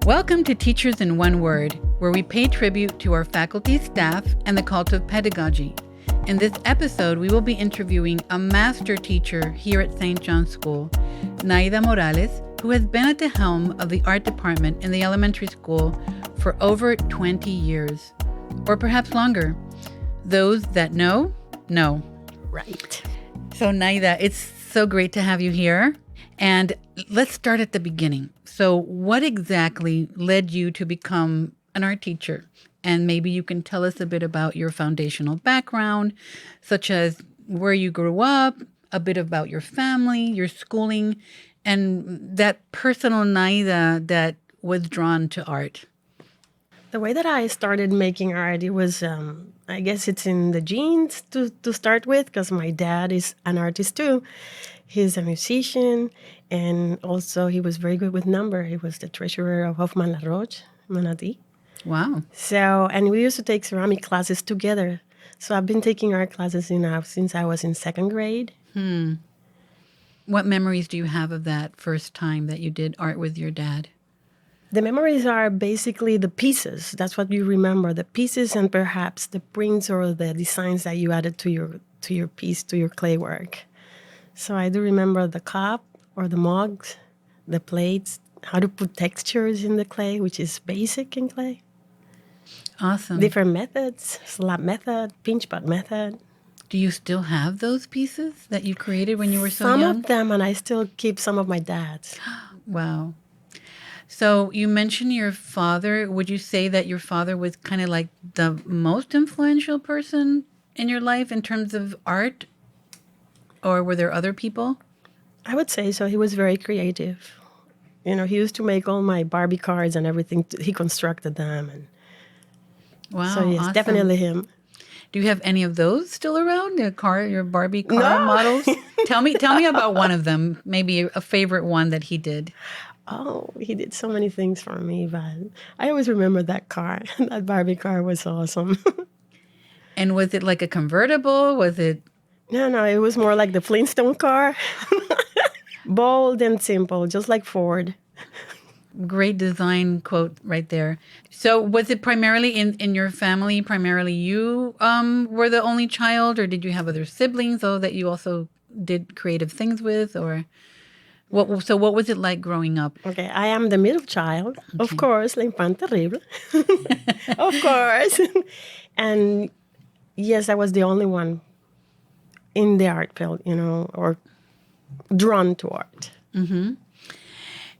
Welcome to Teachers in One Word, where we pay tribute to our faculty, staff, and the cult of pedagogy. In this episode, we will be interviewing a master teacher here at St. John's School, Nayda Morales, who has been at the helm of the art department in the elementary school for over 20 years, or perhaps longer. Those that know. Right. So Nayda, it's so great to have you here. And let's start at the beginning. So what exactly led you to become an art teacher? And maybe you can tell us a bit about your foundational background, such as where you grew up, a bit about your family, your schooling, and that personal Nayda that was drawn to art. The way that I started making art, it was, I guess it's in the genes to start with, because my dad is an artist too. He's a musician, and also he was very good with number. He was the treasurer of Hoffman La Roche, Manatee. Wow. So, and we used to take ceramic classes together. So I've been taking art classes since I was in second grade. What memories do you have of that first time that you did art with your dad? The memories are basically the pieces. That's what you remember, the pieces and perhaps the prints or the designs that you added to your piece, to your clay work. So I do remember the cup or the mugs, the plates, how to put textures in the clay, which is basic in clay. Awesome. Different methods, slab method, pinch pot method. Do you still have those pieces that you created when you were so Some young? of them, and I still keep some of my dad's. Wow. So you mentioned your father. Would you say that your father was kind of like the most influential person in your life in terms of art? Or were there other people? I would say so. He was very creative. You know, he used to make all my Barbie cards and everything. He constructed them. And Wow, so, yes, awesome. definitely him. Do you have any of those still around? Your Barbie car No. models? Tell me about one of them. Maybe a favorite one that he did. Oh, he did so many things for me, but I always remember that car. That Barbie car was awesome. And was it like a convertible? Was it? No, it was more like the Flintstone car. Bold and simple, just like Ford. Great design quote right there. So was it primarily in your family, primarily you were the only child, or did you have other siblings, though, that you also did creative things with? Or what was it like growing up? Okay, I am the middle child. Okay. Of course, la infant terrible. Of course. And yes, I was the only one in the art field, or drawn to art. Mm-hmm.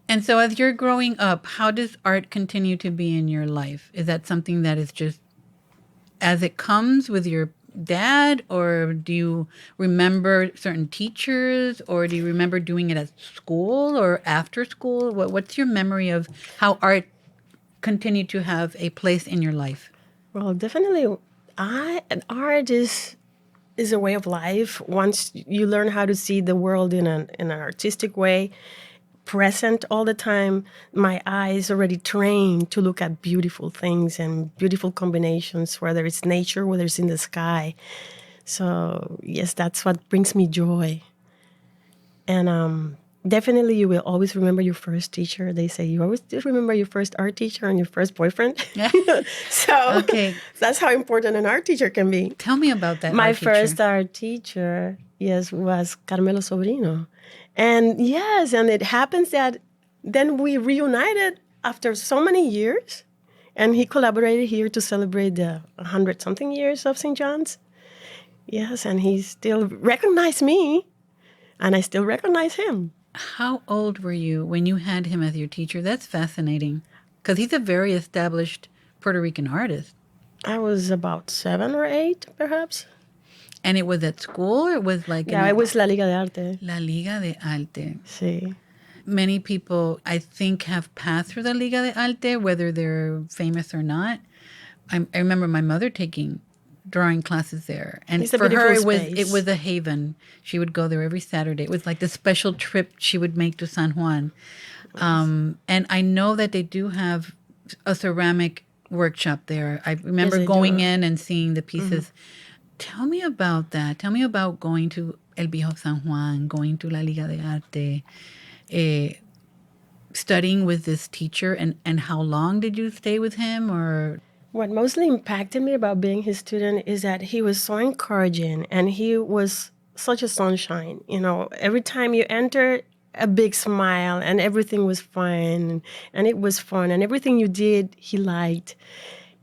And so as you're growing up, how does art continue to be in your life? Is that something that is just as it comes with your dad, or do you remember certain teachers, or do you remember doing it at school or after school? What's your memory of how art continued to have a place in your life? Well, definitely, art is a way of life. Once you learn how to see the world in an artistic way, present all the time, my eyes already trained to look at beautiful things and beautiful combinations, whether it's nature, whether it's in the sky. So yes, that's what brings me joy. And definitely you will always remember your first teacher. They say you always just remember your first art teacher and your first boyfriend. So Okay. That's how important an art teacher can be. Tell me about that. My first art teacher, yes, was Carmelo Sobrino. And yes, and it happens that then we reunited after so many years, and he collaborated here to celebrate the 100-something years of St. John's. Yes, and he still recognized me, and I still recognize him. How old were you when you had him as your teacher? That's fascinating, because he's a very established Puerto Rican artist. I was about 7 or 8, perhaps. And it was at school, or it was like... Yeah, it was La Liga de Arte. La Liga de Arte. Sí. Many people, I think, have passed through the Liga de Arte, whether they're famous or not. I remember my mother taking drawing classes there. And for her, it was a haven. She would go there every Saturday. It was like the special trip she would make to San Juan. And I know that they do have a ceramic workshop there. I remember going in and seeing the pieces. Mm-hmm. Tell me about that. Tell me about going to El Viejo San Juan, going to La Liga de Arte. studying with this teacher, and how long did you stay with him? Or what mostly impacted me about being his student is that he was so encouraging and he was such a sunshine. You know, every time you enter, a big smile and everything was fine and it was fun and everything you did, he liked.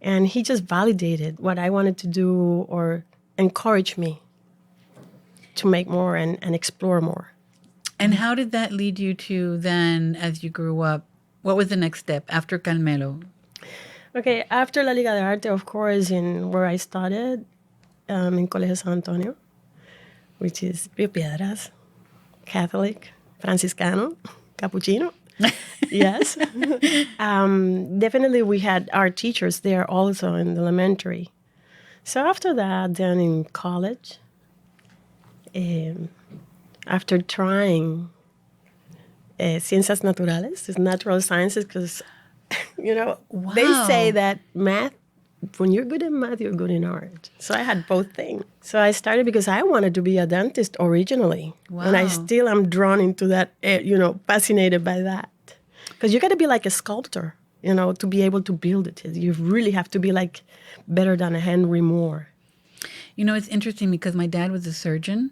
And he just validated what I wanted to do or encouraged me to make more and explore more. and how did that lead you to then, as you grew up, what was the next step after Carmelo? Okay, after La Liga de Arte, of course, in where I started, in Colegio San Antonio, which is Rio Piedras, Catholic, Franciscano, Capuchino. Yes. Definitely we had art teachers there also in the elementary. So after that, then in college, after trying ciencias naturales, it's natural sciences, because, you know, they say that math, when you're good in math, you're good in art. So I had both things. So I started because I wanted to be a dentist originally. Wow. And I still am drawn into that, fascinated by that. Because you got to be like a sculptor, to be able to build it. You really have to be like better than a Henry Moore. It's interesting because my dad was a surgeon,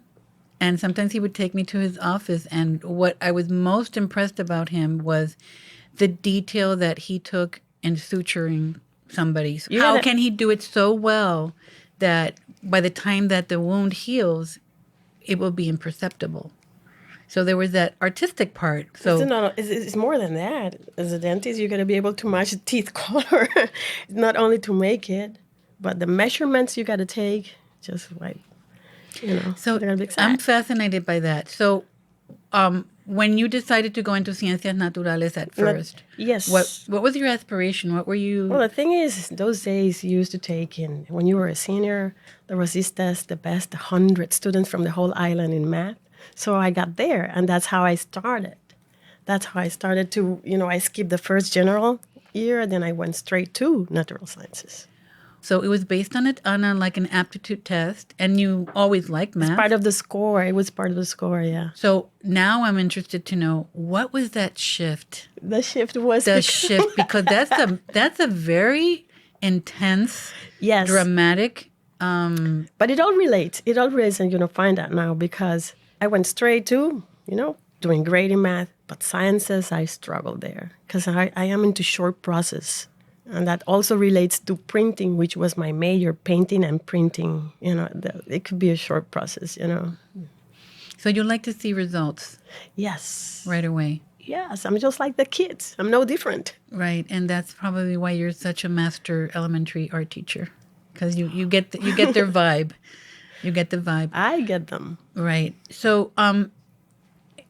and sometimes he would take me to his office, and what I was most impressed about him was the detail that he took in suturing somebody. How can he do it so well that by the time that the wound heals, it will be imperceptible? So there was that artistic part. So it's more than that. As a dentist, you got to be able to match the teeth color, not only to make it, but the measurements you got to take, just like, So I'm fascinated by that. So when you decided to go into ciencias naturales at first, yes. What was your aspiration? What were you? Well, the thing is, those days you used to take in, when you were a senior, there was this test, the best 100 students from the whole island in math. So I got there, and that's how I started. That's how I started to, I skipped the first general year, and then I went straight to natural sciences. So it was based on like an aptitude test, and you always liked math. It's part of the score. It was part of the score, yeah. So now I'm interested to know, what was that shift? The shift was because that's a very intense, yes, dramatic. But it all relates. It all relates, and find out now, because I went straight to doing great in math, but sciences I struggled there because I am into short process. And that also relates to printing, which was my major, painting and printing. It could be a short process, So you like to see results? Yes. Right away? Yes, I'm just like the kids. I'm no different. Right, and that's probably why you're such a master elementary art teacher, because you get their vibe. You get the vibe. I get them. Right. So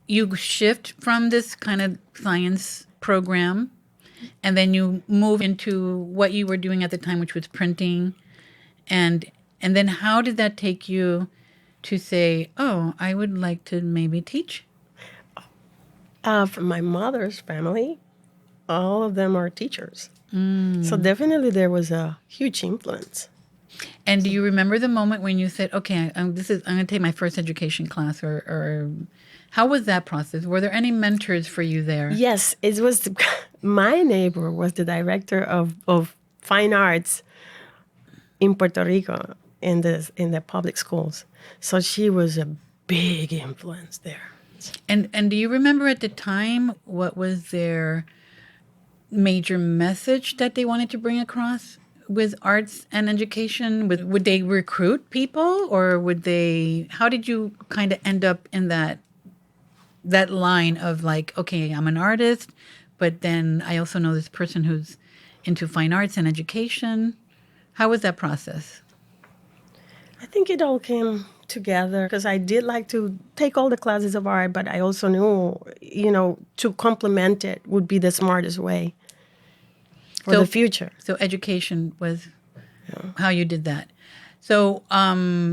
you shift from this kind of science program, and then you move into what you were doing at the time, which was printing. And then how did that take you to say, oh, I would like to maybe teach? From my mother's family, all of them are teachers. So definitely there was a huge influence. And do you remember the moment when you said, okay, I'm going to take my first education class, or how was that process? Were there any mentors for you there? Yes, it was. My neighbor was the director of fine arts in Puerto Rico in the public schools. So she was a big influence there. And do you remember at the time what was their major message that they wanted to bring across with arts and education? Would they recruit people, or how did you kind of end up in that line of like, okay, I'm an artist, but then I also know this person who's into fine arts and education? How was that process? I think it all came together because I did like to take all the classes of art, but I also knew, to complement it would be the smartest way for the future. So education was how you did that. So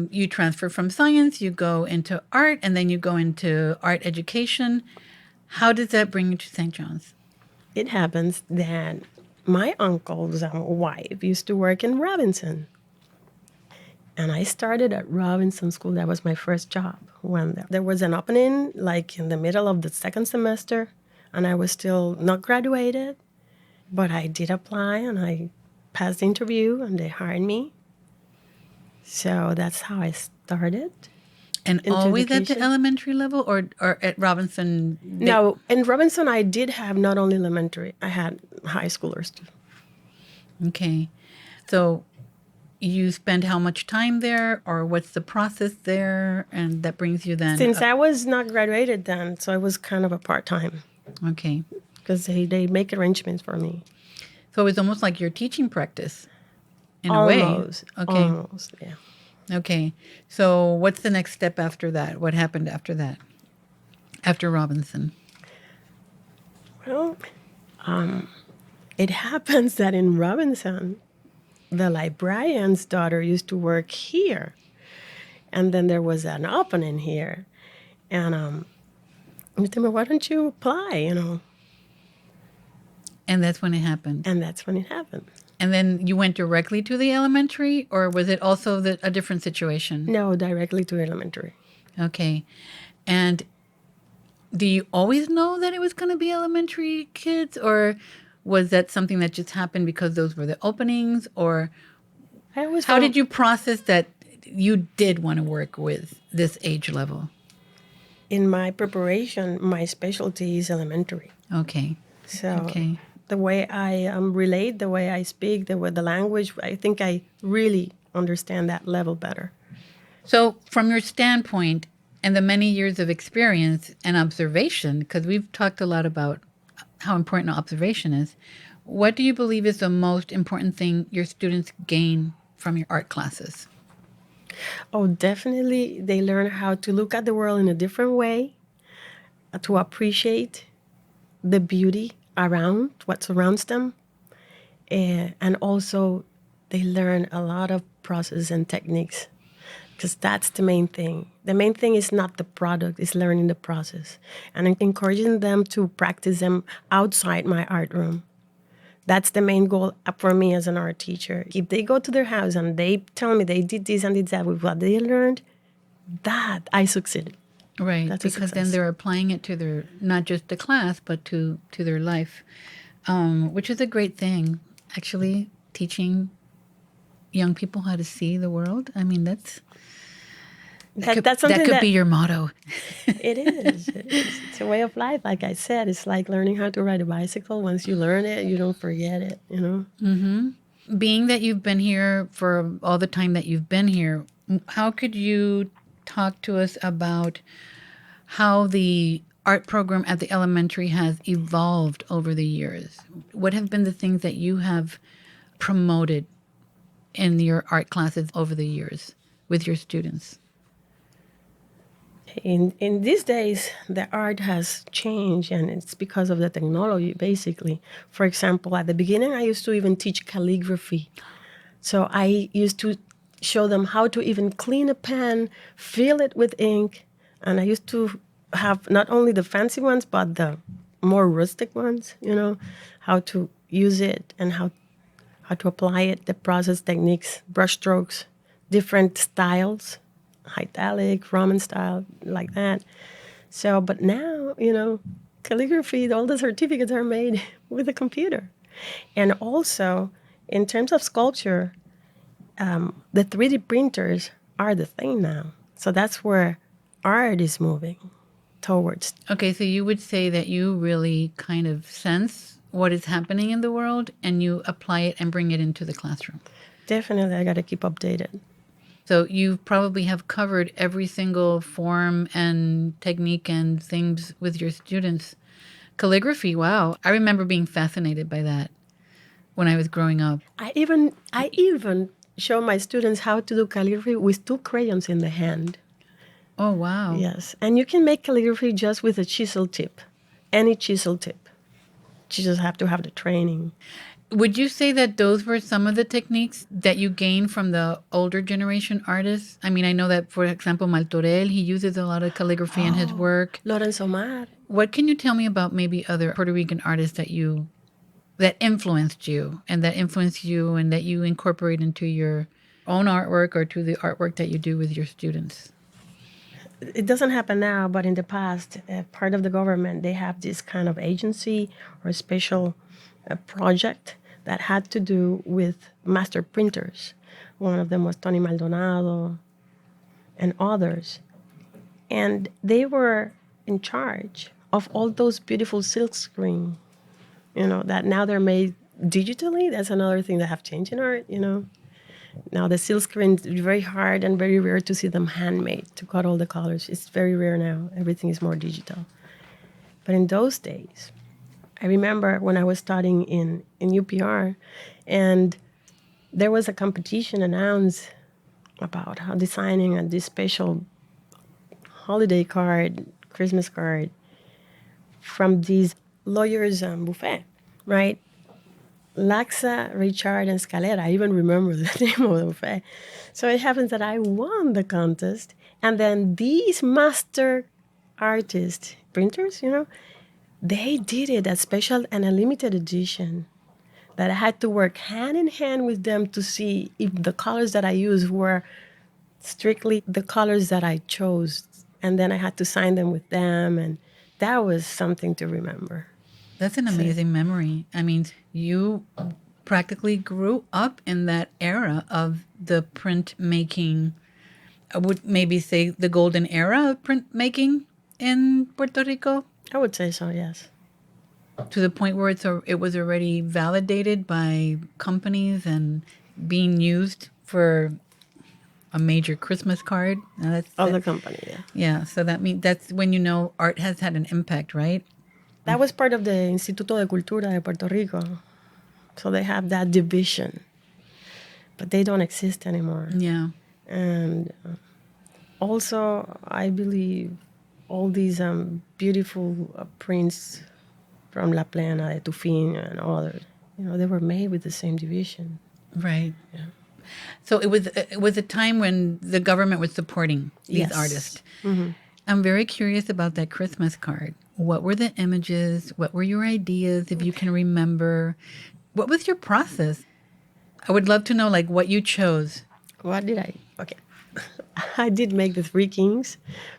you transfer from science, you go into art, and then you go into art education. How does that bring you to St. John's? It happens that my uncle's wife used to work in Robinson. And I started at Robinson School. That was my first job. When there was an opening, like in the middle of the second semester, and I was still not graduated, but I did apply and I passed the interview and they hired me. So that's how I started. And into always at the education. elementary level, or at Robinson? No, in Robinson, I did have not only elementary, I had high schoolers too. Okay. So you spend how much time there, or what's the process there? And that brings you then. Since I was not graduated then, so I was kind of a part-time Okay. because they make arrangements for me. So it's almost like your teaching practice in Almost. a way. Okay. Almost, yeah. Okay. So what's the next step after that? What happened after that? After Robinson? Well, it happens that in Robinson, the librarian's daughter used to work here. And then there was an opening here. And you tell me, why don't you apply, And that's when it happened. And that's when it happened. And then you went directly to the elementary, or was it also a different situation? No, directly to elementary. Okay. And do you always know that it was going to be elementary kids, or was that something that just happened because those were the openings? Or how did you process that you did want to work with this age level? In my preparation, my specialty is elementary. Okay. So the way I relate, the way I speak, the language, I think I really understand that level better. So from your standpoint and the many years of experience and observation, because we've talked a lot about how important observation is, what do you believe is the most important thing your students gain from your art classes? Oh, definitely. They learn how to look at the world in a different way, to appreciate the beauty around what surrounds them. And also, they learn a lot of process and techniques, because that's the main thing. The main thing is not the product, it's learning the process. And encouraging them to practice them outside my art room. That's the main goal for me as an art teacher. If they go to their house and they tell me they did this and did that with what they learned, that I succeeded. Right, That's because then they're applying it to their, not just the class, but to their life, which is a great thing, actually, teaching young people how to see the world. I mean, that could be your motto. It is. It's a way of life. Like I said, it's like learning how to ride a bicycle. Once you learn it, you don't forget it. Being that you've been here for all the time that you've been here, how could you talk to us about how the art program at the elementary has evolved over the years? What have been the things that you have promoted in your art classes over the years with your students? In these days, the art has changed, and it's because of the technology, basically. For example, at the beginning, I used to even teach calligraphy. So I used to show them how to even clean a pen, fill it with ink, and I used to have not only the fancy ones, but the more rustic ones, how to use it and how to apply it, the process techniques, brush strokes, different styles, italic, Roman style, like that. So, but now, calligraphy, all the certificates are made with a computer. And also, in terms of sculpture, the 3D printers are the thing now. So that's where art is moving towards. Okay, so you would say that you really kind of sense what is happening in the world and you apply it and bring it into the classroom. Definitely, I got to keep updated. So you probably have covered every single form and technique and things with your students. Calligraphy, wow. I remember being fascinated by that when I was growing up. I even show my students how to do calligraphy with 2 crayons in the hand. Oh, wow. Yes. And you can make calligraphy just with a chisel tip, any chisel tip. You just have to have the training. Would you say that those were some of the techniques that you gained from the older generation artists? I mean, I know that, for example, Martorell, he uses a lot of calligraphy in his work. Lorenzo Mar. What can you tell me about maybe other Puerto Rican artists that influenced you and that you incorporate into your own artwork or to the artwork that you do with your students? it doesn't happen now, but in the past, part of the government, they have this kind of agency or special project that had to do with master printers. One of them was Tony Maldonado and others. And they were in charge of all those beautiful silk screen, that now they're made digitally. That's another thing that have changed in art. Now the silk screen is very hard and very rare to see them handmade to cut all the colors. It's very rare now. Everything is more digital. But in those days, I remember when I was studying in UPR, and there was a competition announced about how designing this special holiday card, Christmas card, from these lawyers' buffet, right? Laxa, Richard, and Scalera. I even remember the name of the buffet. So it happens that I won the contest. And then these master artists, printers, they did it a special and a limited edition that I had to work hand in hand with them to see if the colors that I used were strictly the colors that I chose. And then I had to sign them with them. And that was something to remember. That's an amazing memory. I mean, you practically grew up in that era of the printmaking. I would maybe say the golden era of printmaking in Puerto Rico. I would say so, yes. To the point where it was already validated by companies and being used for a major Christmas card. The company, yeah. Yeah, so that's when art has had an impact, right? That was part of the Instituto de Cultura de Puerto Rico. So they have that division. But they don't exist anymore. Yeah. And also, I believe all these beautiful prints from La Plena, de Tufin, and others, they were made with the same division. Right. Yeah. So it was a time when the government was supporting these artists. Mm-hmm. I'm very curious about that Christmas card. What were the images? What were your ideas, if you can remember? What was your process? I would love to know, what you chose. What did I? Okay. I did make the Three Kings,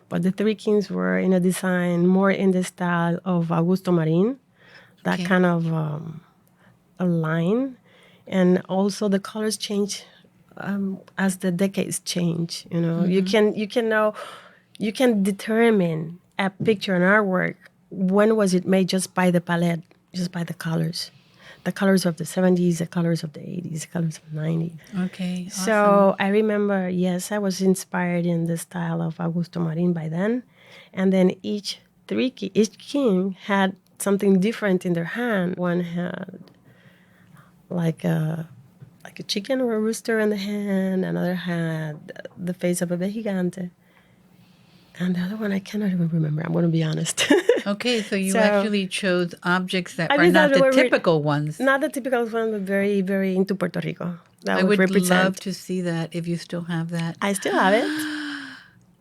but the Three Kings were in a design more in the style of Augusto Marin, that kind of a line. And also the colors change as the decades change. Mm-hmm. You can determine a picture, an artwork, when was it made just by the palette, just by the colors of the 70s, the colors of the 80s, the colors of the 90s. Okay, awesome. So I remember, yes, I was inspired in the style of Augusto Marin by then. And then each king had something different in their hand. One had like a chicken or a rooster in the hand. Another had the face of a gigante. And the other one, I cannot even remember. I'm going to be honest. Okay, so you actually chose objects that are not the typical ones. Not the typical ones, but very, very into Puerto Rico. I would love to see that if you still have that. I still have it.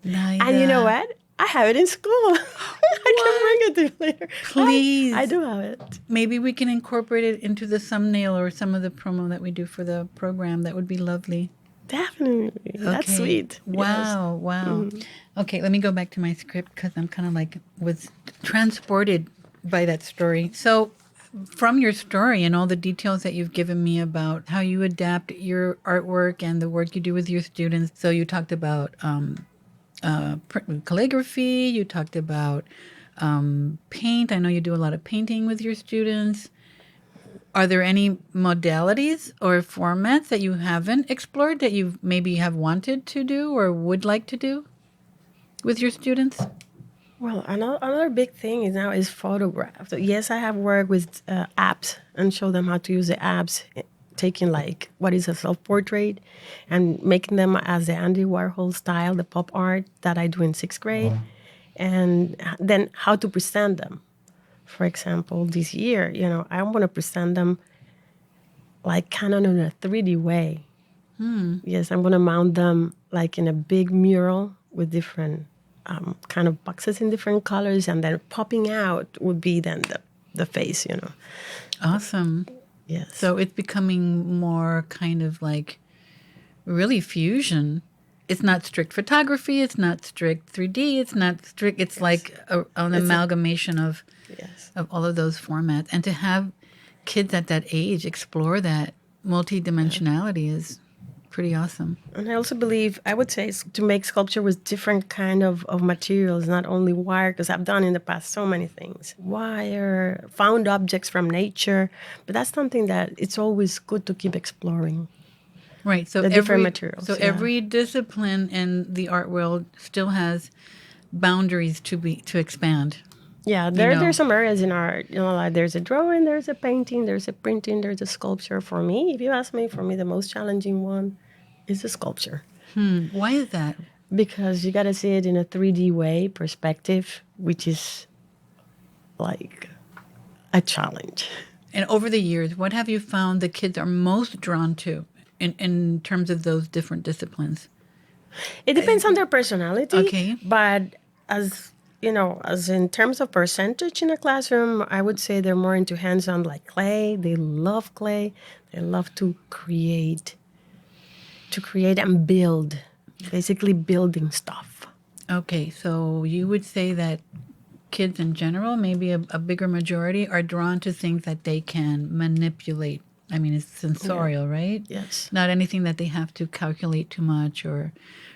Nayda. And you know what? I have it in school. I can bring it to you later. Please. I do have it. Maybe we can incorporate it into the thumbnail or some of the promo that we do for the program. That would be lovely. Definitely. Okay. That's sweet. Wow, yes. Wow. Mm-hmm. Okay, let me go back to my script because I'm kind of was transported by that story. So from your story and all the details that you've given me about how you adapt your artwork and the work you do with your students. So you talked about calligraphy, you talked about paint. I know you do a lot of painting with your students. Are there any modalities or formats that you haven't explored that you maybe have wanted to do or would like to do with your students? Well, another big thing is photographs. So yes, I have worked with apps and show them how to use the apps, taking what is a self-portrait and making them as the Andy Warhol style, the pop art that I do in 6th grade, and then how to present them. For example, this year, I'm going to present them kind of in a 3D way. Yes, I'm going to mount them in a big mural with different kind of boxes in different colors, and then popping out would be then the face, Awesome. Yes. So it's becoming more kind of really fusion. it's not strict photography, it's not strict 3D, it's not strict, it's like an amalgamation of all of those formats. And to have kids at that age explore that multidimensionality is pretty awesome. And I also believe, I would say, to make sculpture with different kind of materials, not only wire, because I've done in the past so many things. Wire, found objects from nature. But that's something that it's always good to keep exploring. Right. So the different materials. So every discipline in the art world still has boundaries to expand. Yeah, there's some areas in art, like there's a drawing, there's a painting, there's a printing, there's a sculpture. For me, if you ask me, the most challenging one is a sculpture. Why is that? Because you got to see it in a 3D way, perspective, which is like a challenge. And over the years, what have you found the kids are most drawn to in terms of those different disciplines? It depends on their personality. Okay. But as in terms of percentage in a classroom, I would say they're more into hands-on, like clay. They love clay. They love to create and build, basically building stuff. Okay, so you would say that kids in general, maybe a bigger majority, are drawn to things that they can manipulate. I mean, it's sensorial, right? Yes. Not anything that they have to calculate too much or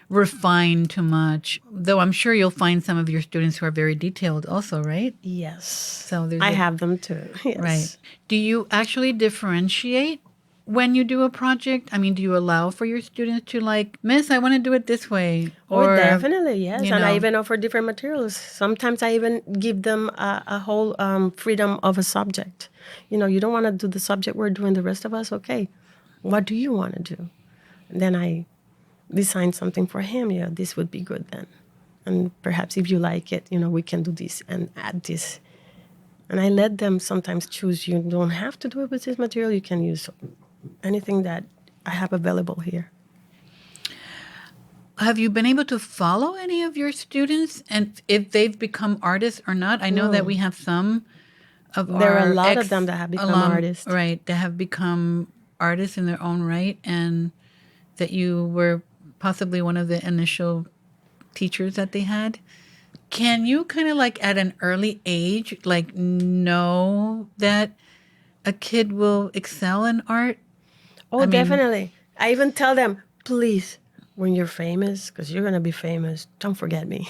refine too much. Though I'm sure you'll find some of your students who are very detailed also, right? Yes. So I have them too. Yes. Right. Do you actually differentiate when you do a project? I mean, do you allow for your students to Miss, I want to do it this way? Or definitely, yes. And I even offer different materials. Sometimes I even give them a whole freedom of a subject. You don't want to do the subject we're doing the rest of us. Okay, what do you want to do? And then I design something for him. Yeah, this would be good then. And perhaps if you like it, we can do this and add this. And I let them sometimes choose. You don't have to do it with this material. You can use anything that I have available here. Have you been able to follow any of your students and if they've become artists or not? I know that we have some of there are a lot of them that have become artists. Right, that have become artists in their own right, and that you were possibly one of the initial teachers that they had. Can you kind of at an early age, know that a kid will excel in art? Oh, definitely. I even tell them, please, when you're famous, because you're going to be famous, don't forget me.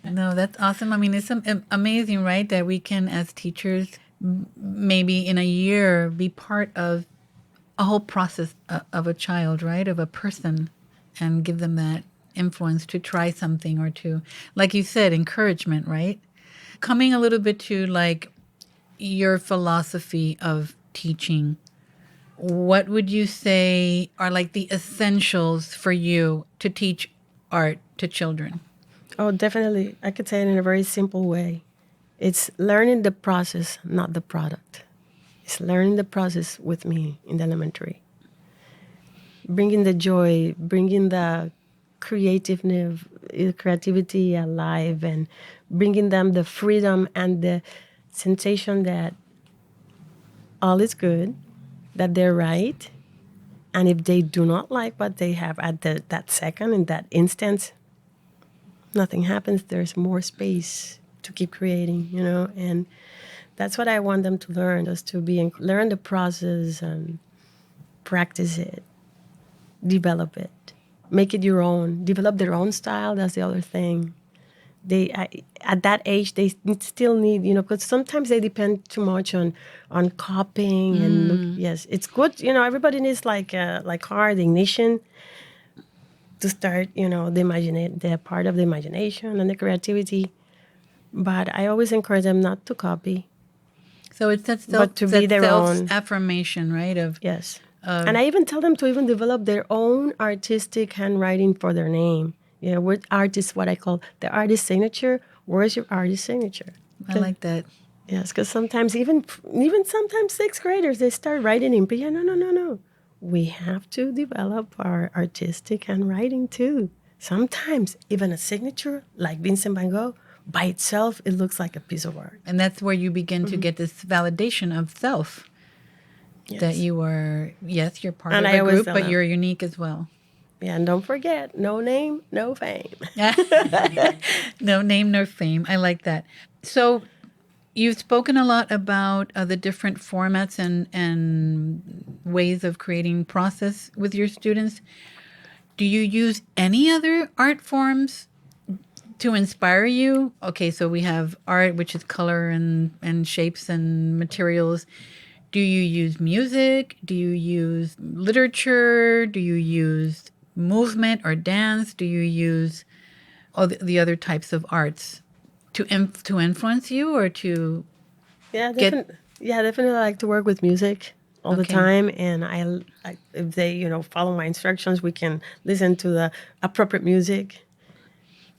No, that's awesome. I mean, it's amazing, right? That we can, as teachers, maybe in a year, be part of a whole process of a child, right? Of a person, and give them that influence to try something or to, like you said, encouragement, right? Coming a little bit to your philosophy of teaching, what would you say are the essentials for you to teach art to children? Oh, definitely. I could say it in a very simple way. It's learning the process, not the product. It's learning the process with me in the elementary. Bringing the joy, bringing the creativity alive, and bringing them the freedom and the sensation that all is good, that they're right. And if they do not like what they have at that second, in that instance, nothing happens. There's more space to keep creating, and that's what I want them to learn, just to learn the process and practice it, develop it, make it your own, develop their own style. That's the other thing. At that age, they still need, because sometimes they depend too much on copying and yes, it's good. Everybody needs car, the ignition to start, the part of the imagination and the creativity. But I always encourage them not to copy. So it's that self-affirmation, right? Yes. And I even tell them to even develop their own artistic handwriting for their name. With artist, what I call the artist signature. Where's your artist signature? I like that. Yes, because sometimes even sometimes sixth graders, they start writing in piano. No. We have to develop our artistic handwriting too. Sometimes even a signature like Vincent van Gogh, by itself, it looks like a piece of art. And that's where you begin to get this validation of self. Yes. That you are, you're part of a group, but you're unique as well. Yeah, and don't forget, no name, no fame. No name, no fame. I like that. So you've spoken a lot about the different formats and ways of creating process with your students. Do you use any other art forms to inspire you? Okay, so we have art, which is color and shapes and materials. Do you use music? Do you use literature? Do you use movement or dance? Do you use all the other types of arts to influence you or to Yeah, get? definitely like to work with music all the Okay. time. And I if they, follow my instructions, we can listen to the appropriate music.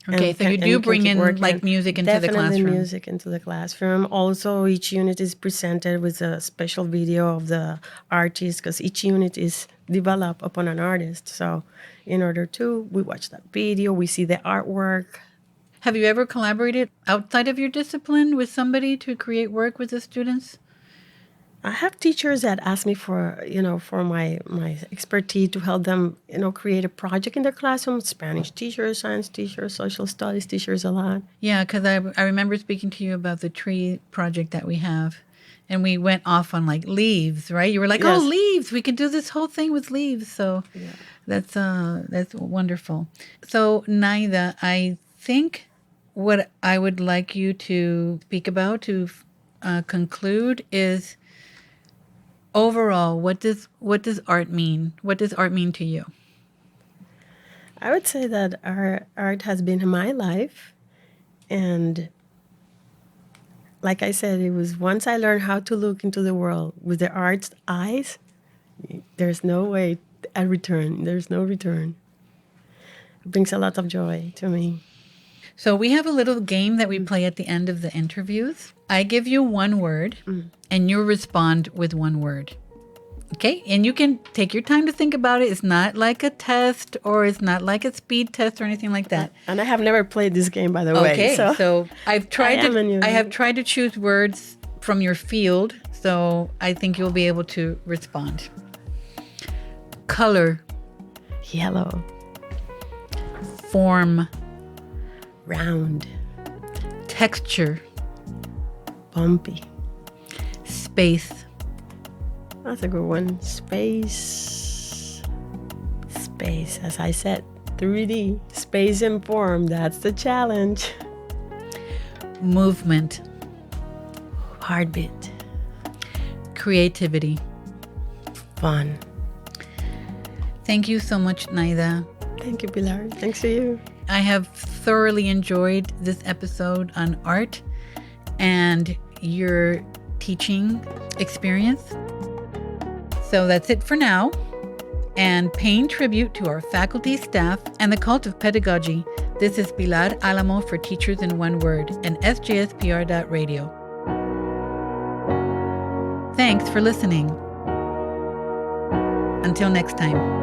Okay, so you do bring in like music into the Definitely classroom. music into the classroom. Also, each unit is presented with a special video of the artist because each unit is developed upon an artist. So in order to, we watch that video, we see the artwork. Have you ever collaborated outside of your discipline with somebody to create work with the students? I have teachers that ask me for, for my expertise to help them, create a project in their classroom. Spanish teachers, science teachers, social studies teachers, a lot. Yeah, because I remember speaking to you about the tree project that we have. And we went off on like leaves, right? You were like, Yes. "Oh, leaves! We can do this whole thing with leaves." So that's wonderful. So Nayda, I think what I would like you to speak about to conclude is overall, what does art mean? What does art mean to you? I would say that art has been in my life, and like I said, it was once I learned how to look into the world with the art's eyes, there's no way a return. There's no return. It brings a lot of joy to me. So we have a little game that we play at the end of the interviews. I give you one word, and you respond with one word. Okay? And you can take your time to think about it. It's not like a test or it's not like a speed test or anything like that. And I have never played this game, by the way. Okay, so I have tried to choose words from your field, so I think you'll be able to respond. Color. Yellow. Form. Round. Texture. Bumpy. Space. That's a good one. Space. Space, as I said, 3D. Space and form, that's the challenge. Movement. Heartbeat. Creativity. Fun. Thank you so much, Nayda. Thank you, Pilar. Thanks to you. I have thoroughly enjoyed this episode on art and your teaching experience. So that's it for now. And paying tribute to our faculty, staff, and the cult of pedagogy, this is Pilar Alamo for Teachers in One Word and SJSPR.radio. Thanks for listening. Until next time.